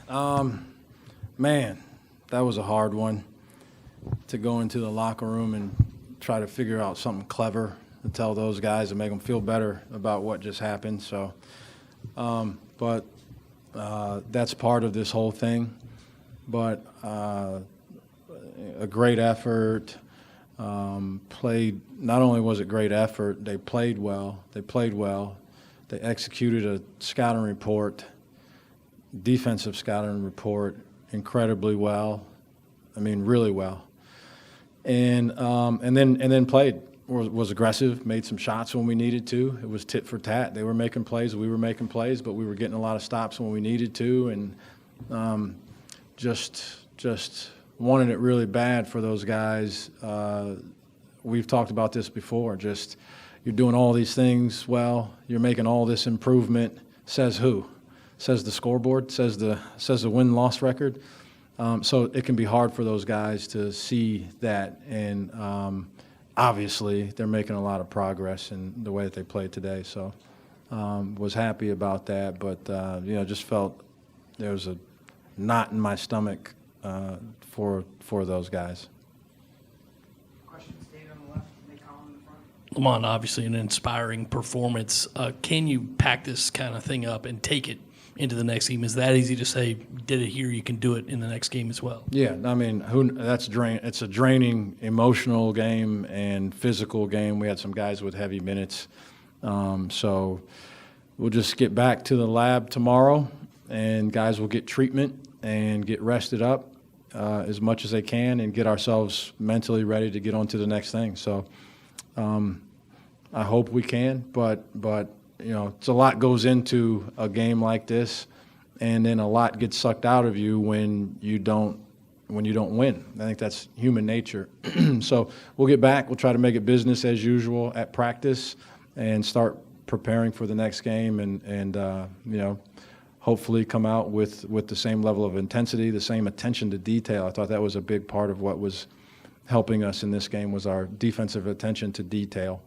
Man, that was a hard one to go into the locker room and try to figure out something clever to tell those guys and make them feel better about what just happened. So, but that's part of this whole thing. But a great effort. Played. Not only was it great effort, they played well. They executed a scouting report, defensive scouting report, incredibly well. I mean, really well. And then played. Was aggressive, made some shots when we needed to. It was tit for tat. They were making plays, we were making plays, but we were getting a lot of stops when we needed to, and just wanted it really bad for those guys. We've talked about this before. Just you're doing all these things well. You're making all this improvement. Says who? Says the scoreboard. Says the win-loss record. So it can be hard for those guys to see that, and obviously they're making a lot of progress in the way that they played today. So was happy about that, but just felt there was a knot in my stomach for those guys. Question stayed on the left, Nick Collin in the front. Lamont, obviously an inspiring performance. Can you pack this kind of thing up and take it into the next game? Is that easy to say, did it here, you can do it in the next game as well? Yeah, I mean, it's a draining emotional game and physical game. We had some guys with heavy minutes. So we'll just get back to the lab tomorrow, and guys will get treatment and get rested up as much as they can and get ourselves mentally ready to get on to the next thing. So I hope we can, but it's a lot goes into a game like this, and then a lot gets sucked out of you when you don't win. I think that's human nature. So we'll get back. We'll try to make it business as usual at practice and start preparing for the next game, and hopefully come out with the same level of intensity, the same attention to detail. I thought that was a big part of what was helping us in this game was our defensive attention to detail.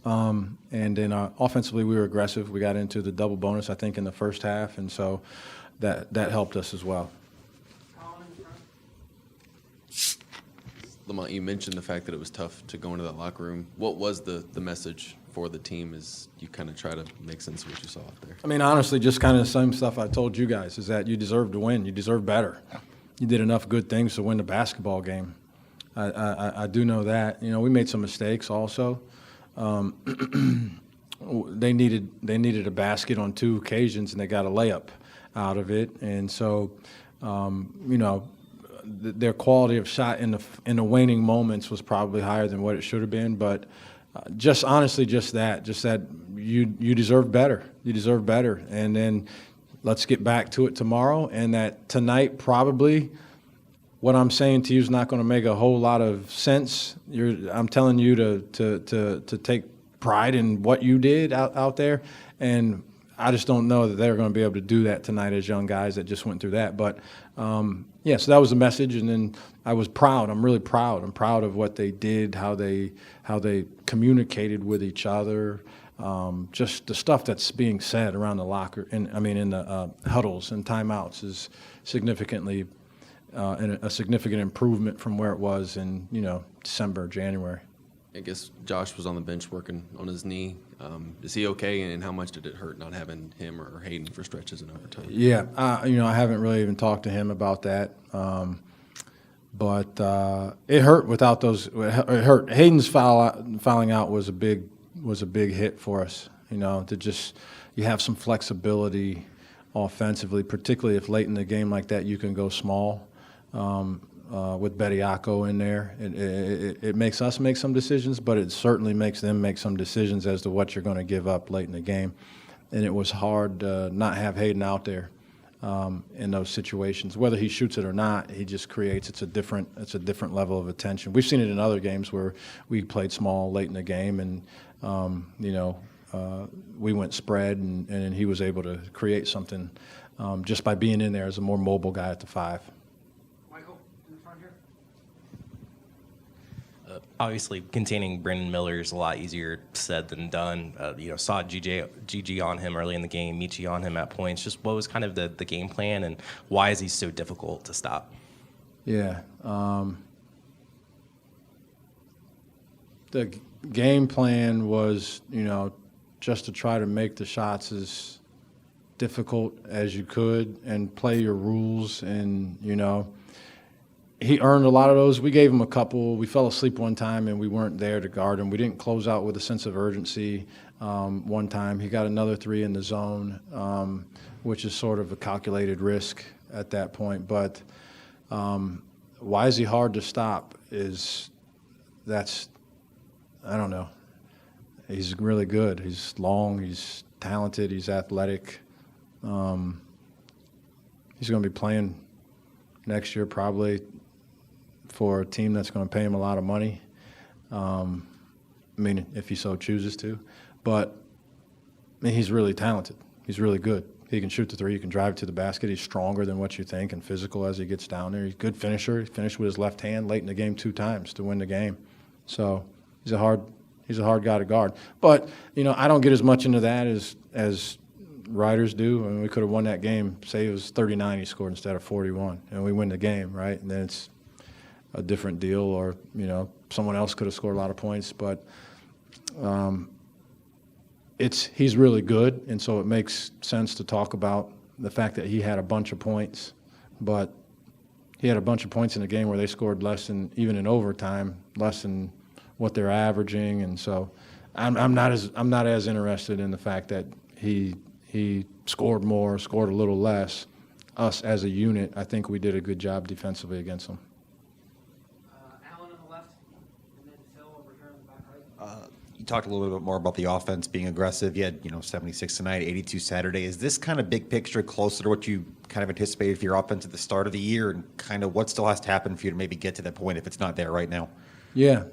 And then offensively, we were aggressive. We got into the double bonus, I think, in the first half, and so that helped us as well. Lamont, you mentioned the fact that it was tough to go into that locker room. What was the message for the team as you kind of try to make sense of what you saw out there? I mean, honestly, just kind of the same stuff I told you guys, is that you deserve to win. You deserve better. You did enough good things to win the basketball game. I do know that. We made some mistakes also. They needed a basket on 2 occasions, and they got a layup out of it. And so, their quality of shot in the waning moments was probably higher than what it should have been. But just that you deserve better. You deserve better. And then let's get back to it tomorrow. And that tonight probably what I'm saying to you is not going to make a whole lot of sense. I'm telling you to take pride in what you did out there, and I just don't know that they're going to be able to do that tonight as young guys that just went through that. But so that was the message, and then I was proud. I'm really proud. I'm proud of what they did, how they communicated with each other, just the stuff that's being said around the locker, in the huddles and timeouts is significantly. And a significant improvement from where it was in December, January. I guess Josh was on the bench working on his knee. Is he okay, and how much did it hurt not having him or Hayden for stretches in overtime? Yeah, I haven't really even talked to him about that, but it hurt without those. It hurt. Hayden's fouling out was a big hit for us. To just you have some flexibility offensively, particularly if late in the game like that you can go small. With Bediako in there, it makes us make some decisions, but it certainly makes them make some decisions as to what you're going to give up late in the game. And it was hard to not have Hayden out there in those situations. Whether he shoots it or not, he just creates. It's a different level of attention. We've seen it in other games where we played small late in the game, and we went spread, and he was able to create something just by being in there as a more mobile guy at the 5. Obviously, containing Brandon Miller is a lot easier said than done. Saw GG on him early in the game, Michi on him at points. Just what was kind of the game plan, and why is he so difficult to stop? Yeah. The game plan was, just to try to make the shots as difficult as you could and play your rules. And, he earned a lot of those. We gave him a couple. We fell asleep one time and we weren't there to guard him. We didn't close out with a sense of urgency one time. He got another 3 in the zone, which is sort of a calculated risk at that point. But why is he hard to stop I don't know. He's really good. He's long. He's talented. He's athletic. He's going to be playing next year probably for a team that's going to pay him a lot of money. If he so chooses to. But, he's really talented. He's really good. He can shoot the 3. He can drive it to the basket. He's stronger than what you think and physical as he gets down there. He's a good finisher. He finished with his left hand late in the game 2 times to win the game. So he's a hard guy to guard. But, I don't get as much into that as writers do. We could have won that game. Say it was 39 he scored instead of 41, and we win the game, right? And then it's a different deal, or, someone else could have scored a lot of points. But he's really good, and so it makes sense to talk about the fact that he had a bunch of points. But he had a bunch of points in a game where they scored less than, even in overtime, less than what they're averaging. And so I'm not as interested in the fact that he scored more, scored a little less. Us as a unit, I think we did a good job defensively against them. Alan on the left, and then Phil over here on the back right. You talked a little bit more about the offense being aggressive. You had, 76 tonight, 82 Saturday. Is this kind of big picture closer to what you kind of anticipated for your offense at the start of the year, and kind of what still has to happen for you to maybe get to that point if it's not there right now? Yeah,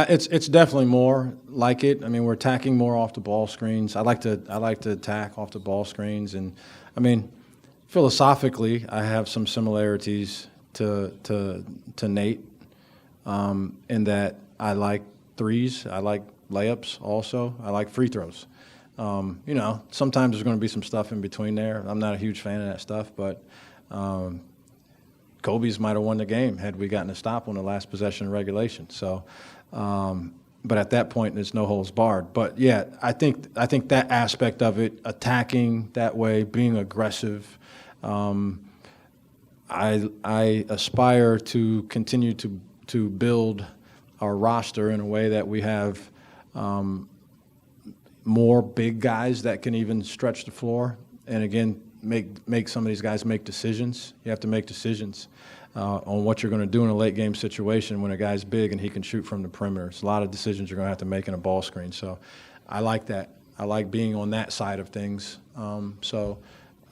it's definitely more like it. We're attacking more off the ball screens. I like to attack off the ball screens, and philosophically, I have some similarities to Nate in that I like threes, I like layups also, I like free throws. Sometimes there's going to be some stuff in between there. I'm not a huge fan of that stuff, but Kobe's might have won the game had we gotten a stop on the last possession of regulation. So, but at that point, there's no holds barred. But yeah, I think that aspect of it, attacking that way, being aggressive, I aspire to continue to build our roster in a way that we have more big guys that can even stretch the floor, and again, make some of these guys make decisions. You have to make decisions on what you're going to do in a late game situation when a guy's big and he can shoot from the perimeter. It's a lot of decisions you're going to have to make in a ball screen. So I like that. I like being on that side of things. So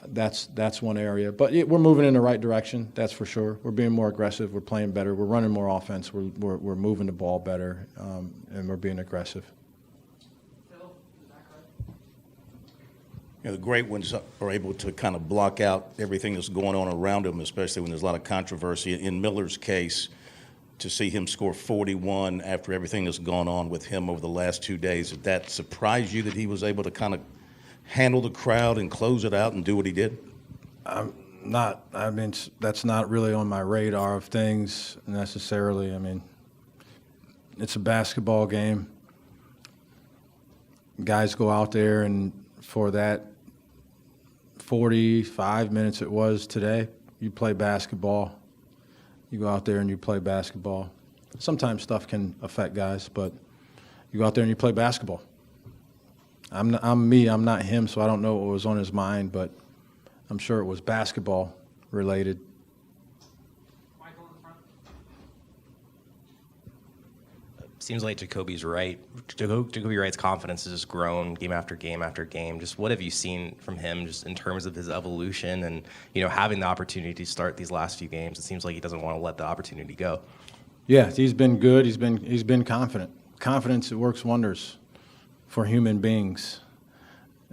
that's one area. But we're moving in the right direction, that's for sure. We're being more aggressive. We're playing better. We're running more offense. We're moving the ball better, and we're being aggressive. Phil, the back right. The great ones are able to kind of block out everything that's going on around them, especially when there's a lot of controversy. In Miller's case, to see him score 41 after everything that's gone on with him over the last 2 days, did that surprise you that he was able to kind of handle the crowd and close it out and do what he did? That's not really on my radar of things necessarily. It's a basketball game. Guys go out there, and for that 45 minutes it was today, you play basketball. You go out there and you play basketball. Sometimes stuff can affect guys, but you go out there and you play basketball. I'm me, I'm not him, so I don't know what was on his mind, but I'm sure it was basketball related. Michael in the front. Seems like Jacoby's right. Jacoby Wright's confidence has just grown game after game after game. Just what have you seen from him just in terms of his evolution and, having the opportunity to start these last few games? It seems like he doesn't want to let the opportunity go. Yeah, he's been good. He's been confident. Confidence, it works wonders for human beings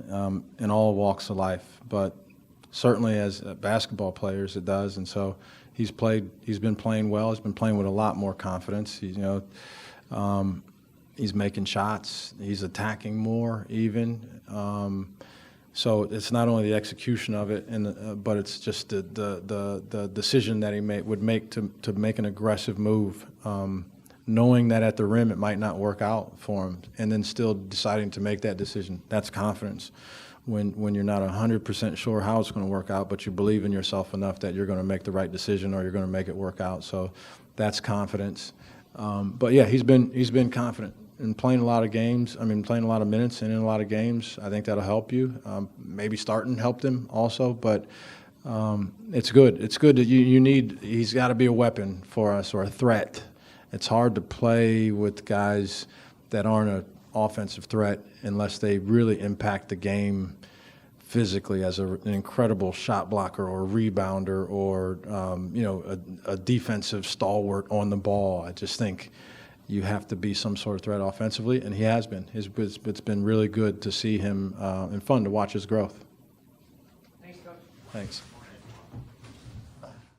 in all walks of life, but certainly as basketball players it does. And so he's been playing well. He's been playing with a lot more confidence. He's making shots. He's attacking more even. So it's not only the execution of it, but it's just the decision that he would make to make an aggressive move, knowing that at the rim it might not work out for him, and then still deciding to make that decision. That's confidence. When you're not 100% sure how it's going to work out, but you believe in yourself enough that you're going to make the right decision or you're going to make it work out. So that's confidence. But yeah, he's been confident in playing a lot of games. I mean, playing a lot of minutes and in a lot of games. I think that'll help you. Maybe starting helped him also, but it's good. It's good that he's got to be a weapon for us or a threat. It's hard to play with guys that aren't an offensive threat unless they really impact the game physically as an incredible shot blocker or rebounder or a defensive stalwart on the ball. I just think you have to be some sort of threat offensively, and he has been. It's been really good to see him and fun to watch his growth. Thanks, Coach. Thanks.